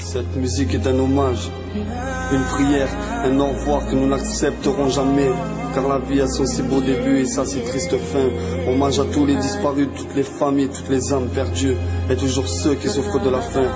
Cette musique est un hommage, une prière, un au revoir que nous n'accepterons jamais. Car la vie a son si beau début et sa si triste fin. Hommage à tous les disparus, toutes les familles, toutes les âmes perdues, et toujours ceux qui souffrent de la faim.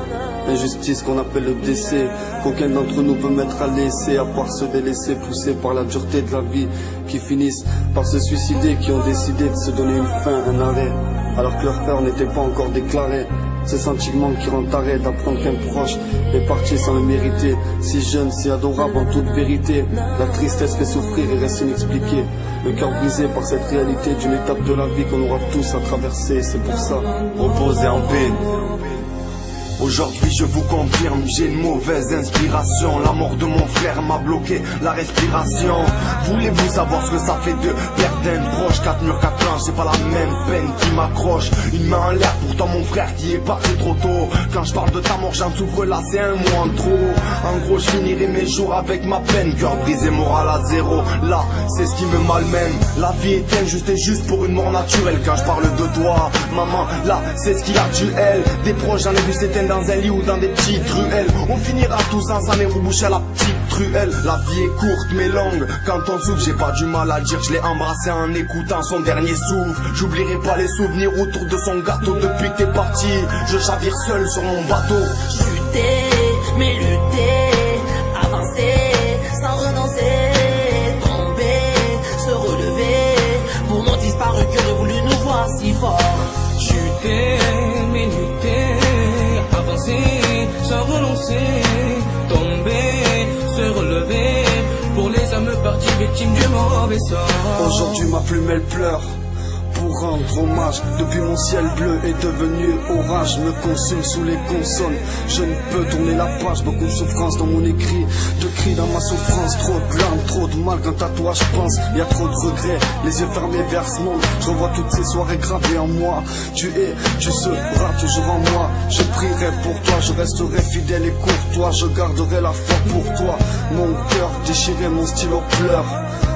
L'injustice qu'on appelle le décès, qu'aucun d'entre nous peut mettre à l'essai, à part se délaisser, poussés par la dureté de la vie, qui finissent par se suicider, qui ont décidé de se donner une fin, un arrêt, alors que leur heure n'était pas encore déclarée. Ce sentiment qui rend arrêt d'apprendre qu'un proche est parti sans le mériter. Si jeune, si adorable en toute vérité. La tristesse fait souffrir et reste inexpliquée. Le cœur brisé par cette réalité d'une étape de la vie qu'on aura tous à traverser. C'est pour ça, reposez en paix. Aujourd'hui je vous confirme, j'ai une mauvaise inspiration. La mort de mon frère m'a bloqué la respiration. Voulez-vous savoir ce que ça fait de perdre un proche? 4 murs, 4 planches, c'est pas la même peine qui m'accroche. Une main en l'air, pourtant mon frère qui est parti trop tôt. Quand je parle de ta mort j'en souffre là, c'est un mois en trop. En gros je finirai mes jours avec ma peine. Cœur brisé, moral à zéro, là c'est ce qui me malmène. La vie est injuste et juste pour une mort naturelle. Quand je parle de toi, maman, là c'est ce qui a tué elle. Des proches j'en ai vu s'éteindre dans un lit ou dans des petites ruelles. On finira tous ensemble et reboucher à la petite truelle. La vie est courte mais longue. Quand on souffre, j'ai pas du mal à dire que je l'ai embrassé en écoutant son dernier souffle. J'oublierai pas les souvenirs autour de son gâteau. Depuis que t'es parti, je chavire seul sur mon bateau. Chuter, mais lutter, avancer sans renoncer, tomber, se relever pour nos disparus qui auraient voulu nous voir si fort. Chuter, mais lutter, sans renoncer, tomber, se relever pour les âmes parties victimes du mauvais sort. Aujourd'hui ma plume elle pleure pour rendre hommage. Depuis mon ciel bleu est devenu orage, me consume sous les consonnes. Je ne peux tourner la page, beaucoup de souffrance dans mon écrit, de cris dans ma souffrance. Trop de larmes, trop de mal quand à toi je pense. Y a trop de regrets, les yeux fermés vers ce monde. Je revois toutes ces soirées gravées en moi. Tu seras toujours en moi. Je prierai pour toi, je resterai fidèle et courtois. Je garderai la foi pour toi. Mon cœur déchiré, mon stylo pleure.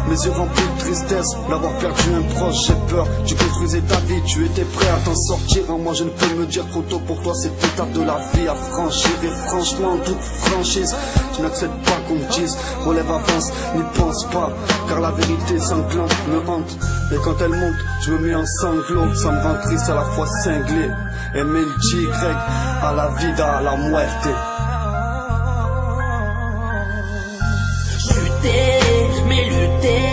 Mes yeux remplis de tristesse, d'avoir perdu un proche, j'ai peur. Tu construisais ta vie, tu étais prêt à t'en sortir. En moi je ne peux me dire trop tôt pour toi cette étape de la vie à franchir. Et franchement en toute franchise, je n'accepte pas qu'on me dise relève, avance, n'y pense pas. Car la vérité sanglante me hante. Et quand elle monte, je me mets en sanglots. Ça me rend triste à la fois cinglé. Aimer le Y à la vida, à la muerte. Chuter, mais lutter,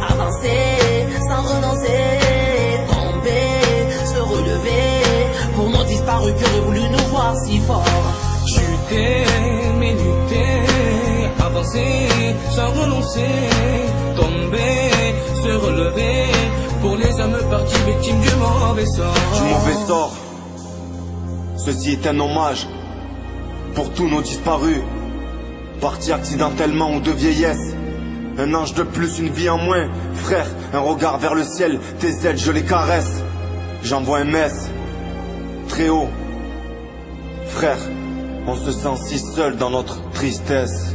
avancer sans renoncer, tomber, se relever pour nos disparus qui auraient voulu nous voir si fort. Chuter, mais lutter, avancer sans renoncer, tomber, se relever pour les âmes parties victimes du mauvais sort. Du mauvais sort. Ceci est un hommage pour tous nos disparus, partis accidentellement ou de vieillesse. Un ange de plus, une vie en moins. Frère, un regard vers le ciel, tes ailes je les caresse. J'envoie un mess très haut. Frère, on se sent si seul dans notre tristesse.